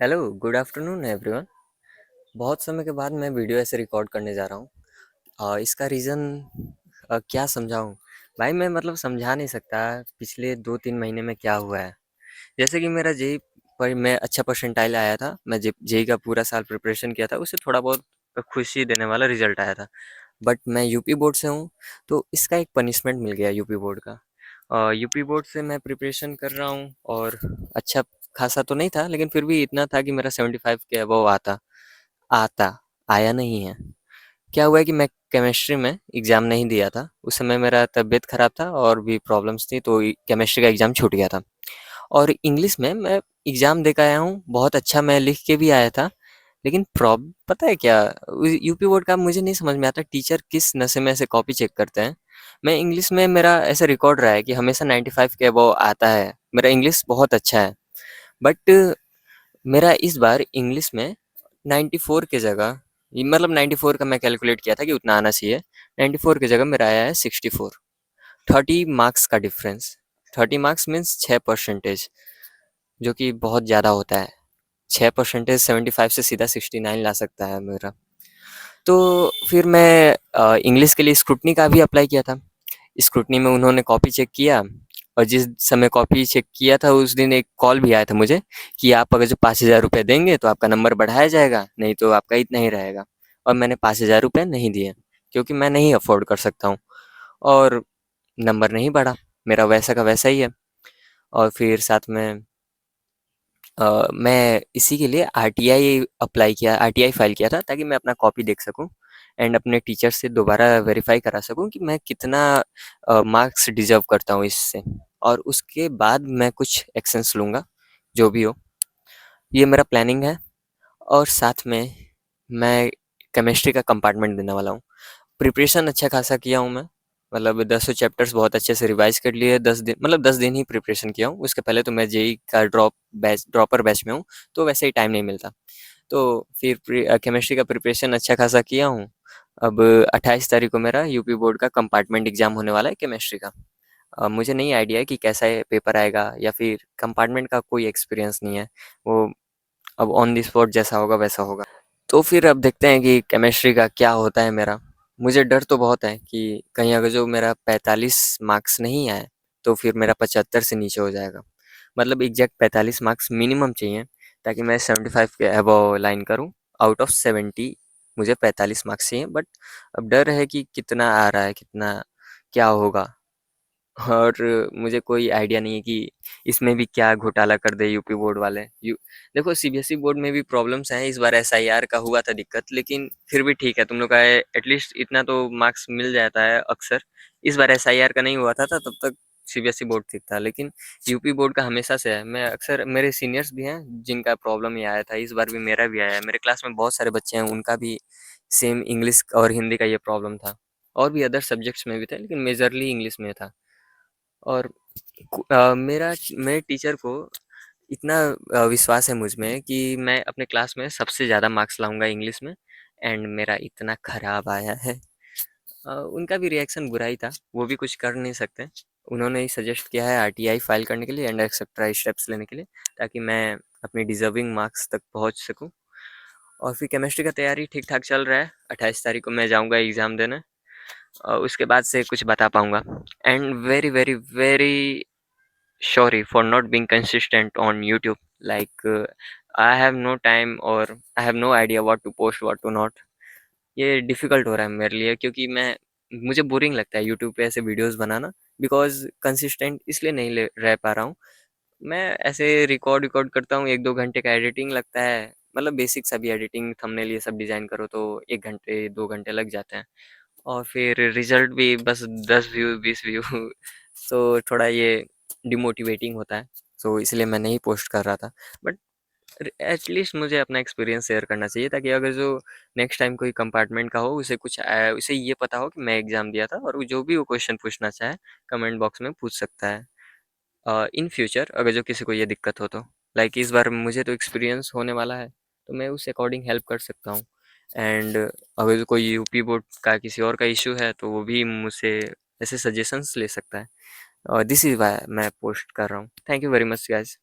Hello, good afternoon everyone. बहुत समय के बाद मैं वीडियो ऐसे रिकॉर्ड करने जा रहा हूँ। इसका रीज़न क्या समझाऊँ? भाई मैं मतलब समझा नहीं सकता पिछले 2-3 महीने में क्या हुआ है। जैसे कि मेरा जेईई पर मैं अच्छा परसेंटाइल आया था। मैं जेईई का पूरा साल प्रिपरेशन किया था, उससे थोड़ा बहुत खुशी देने वाला रिजल्ट आया था। बट मैं यूपी बोर्ड से हूँ, तो इसका एक पनिशमेंट मिल गया यूपी बोर्ड का। यूपी बोर्ड से मैं प्रिपरेशन कर रहा हूँ और अच्छा खासा तो नहीं था, लेकिन फिर भी इतना था कि मेरा 75 के अबव आता आता आया नहीं है। क्या हुआ है कि मैं केमिस्ट्री में एग्ज़ाम नहीं दिया था। उस समय मेरा तबीयत ख़राब था और भी प्रॉब्लम्स थी, तो केमिस्ट्री का एग्ज़ाम छूट गया था। और इंग्लिश में मैं एग्ज़ाम दे के आया हूँ, बहुत अच्छा मैं लिख के भी आया था। लेकिन प्रॉब पता है क्या, यूपी बोर्ड का मुझे नहीं समझ में आता टीचर किस नशे में ऐसे कॉपी चेक करते हैं। मैं इंग्लिश में मेरा ऐसा रिकॉर्ड रहा है कि हमेशा 95 के अबव आता है। मेरा इंग्लिश बहुत अच्छा है। बट मेरा इस बार इंग्लिश में 94 की जगह, मतलब 94 का मैं कैलकुलेट किया था कि उतना आना चाहिए। 94 की जगह मेरा आया है 64। 30 मार्क्स का डिफरेंस। 30 मार्क्स मीन्स 6%, जो कि बहुत ज़्यादा होता है। 6% 75 से सीधा 69 ला सकता है मेरा। तो फिर मैं इंग्लिश के लिए स्क्रूटनी का भी अप्लाई किया था। स्क्रूटनी में उन्होंने कॉपी चेक किया, और जिस समय कॉपी चेक किया था उस दिन एक कॉल भी आया था मुझे कि आप अगर जो 5,000 रुपये देंगे तो आपका नंबर बढ़ाया जाएगा, नहीं तो आपका इतना ही रहेगा। और मैंने 5,000 रुपये नहीं दिए, क्योंकि मैं नहीं अफोर्ड कर सकता हूँ। और नंबर नहीं बढ़ा, मेरा वैसा का वैसा ही है। और फिर साथ में मैं इसी के लिए आरटीआई फाइल किया था, ताकि मैं अपना कॉपी देख सकूं एंड अपने टीचर से दोबारा वेरीफाई करा सकूं कि मैं कितना मार्क्स डिजर्व करता हूं इससे। और उसके बाद मैं कुछ एक्शंस लूँगा, जो भी हो। ये मेरा प्लानिंग है। और साथ में मैं केमिस्ट्री का कंपार्टमेंट देने वाला हूँ। प्रिपरेशन अच्छा खासा किया हूँ मैं। मतलब 10 चैप्टर्स बहुत अच्छे से रिवाइज कर लिए। 10 दिन, मतलब 10 दिन ही प्रिपरेशन किया हूँ। उसके पहले तो मैं जेई का ड्रॉपर बैच में हूँ, तो वैसे ही टाइम नहीं मिलता। तो फिर केमिस्ट्री का प्रिपरेशन अच्छा खासा किया हूँ। अब 28 तारीख को मेरा यूपी बोर्ड का कंपार्टमेंट एग्जाम होने वाला है केमिस्ट्री का। मुझे नहीं आइडिया है कि कैसा ये पेपर आएगा, या फिर कंपार्टमेंट का कोई एक्सपीरियंस नहीं है। वो अब ऑन द स्पॉट जैसा होगा वैसा होगा। तो फिर अब देखते हैं कि केमिस्ट्री का क्या होता है मेरा। मुझे डर तो बहुत है कि कहीं अगर जो मेरा 45 मार्क्स नहीं आए, तो फिर मेरा 75 से नीचे हो जाएगा। मतलब एग्जैक्ट 45 मार्क्स मिनिमम चाहिए, ताकि मैं 75 के अबव लाइन करूं। आउट ऑफ 70 मुझे 45 मार्क्स चाहिए। बट अब डर है कि कितना आ रहा है, कितना क्या होगा। और मुझे कोई आइडिया नहीं है कि इसमें भी क्या घोटाला कर दे यूपी बोर्ड वाले। देखो, सीबीएसई बोर्ड में भी प्रॉब्लम्स हैं। इस बार एसआईआर का हुआ था दिक्कत, लेकिन फिर भी ठीक है, तुम लोग का एटलीस्ट इतना तो मार्क्स मिल जाता है अक्सर। इस बार एसआईआर का नहीं हुआ था, तब तक सीबीएसई बोर्ड ठीक था। लेकिन यूपी बोर्ड का हमेशा से है। मैं अक्सर, मेरे सीनियर्स भी हैं जिनका प्रॉब्लम ये आया था, इस बार भी मेरा भी आया है। मेरे क्लास में बहुत सारे बच्चे हैं, उनका भी सेम इंग्लिश और हिंदी का ये प्रॉब्लम था। और भी अदर सब्जेक्ट्स में भी था, लेकिन मेजरली इंग्लिश में था। और मेरे टीचर को इतना विश्वास है मुझ में कि मैं अपने क्लास में सबसे ज़्यादा मार्क्स लाऊंगा इंग्लिश में। एंड मेरा इतना खराब आया है। उनका भी रिएक्शन बुरा ही था, वो भी कुछ कर नहीं सकते। उन्होंने ही सजेस्ट किया है आरटीआई फाइल करने के लिए एंड एक्सेट्रा स्टेप्स लेने के लिए, ताकि मैं अपनी डिजर्विंग मार्क्स तक पहुंच सकूं। और फिर केमिस्ट्री का तैयारी ठीक ठाक चल रहा है। 28 तारीख को मैं जाऊंगा एग्ज़ाम देने, और उसके बाद से कुछ बता पाऊंगा। And very very very sorry for not being consistent on YouTube. Like I have no time, or I have no idea what to post, what to not. ये डिफ़िकल्ट हो रहा है मेरे लिए, क्योंकि मुझे बोरिंग लगता है यूट्यूब पे ऐसे वीडियोस बनाना। बिकॉज़ कंसिस्टेंट इसलिए नहीं रह पा रहा हूँ। मैं ऐसे रिकॉर्ड करता हूँ, 1-2 घंटे का एडिटिंग लगता है। मतलब बेसिक सा भी एडिटिंग, थंबनेल ये सब डिज़ाइन करो तो 1 घंटे 2 घंटे लग जाते हैं। और फिर रिजल्ट भी बस 10 व्यू 20 व्यू तो थोड़ा ये डिमोटिवेटिंग होता है। सो इसलिए मैं नहीं पोस्ट कर रहा था। बट एटलीस्ट मुझे अपना एक्सपीरियंस शेयर करना चाहिए, ताकि अगर जो नेक्स्ट टाइम कोई कंपार्टमेंट का हो, उसे ये पता हो कि मैं एग्ज़ाम दिया था, और वो जो भी वो क्वेश्चन पूछना चाहे कमेंट बॉक्स में पूछ सकता है। इन फ्यूचर अगर जो किसी को ये दिक्कत हो तो, लाइक इस बार मुझे तो एक्सपीरियंस होने वाला है, तो मैं उस अकॉर्डिंग हेल्प कर सकता हूँ। एंड अगर जो कोई यूपी बोर्ड का किसी और का इशू है, तो वो भी मुझसे ऐसे सजेशंस ले सकता है। दिस इज़ वाई मैं पोस्ट कर रहा हूँ। Thank you very much guys.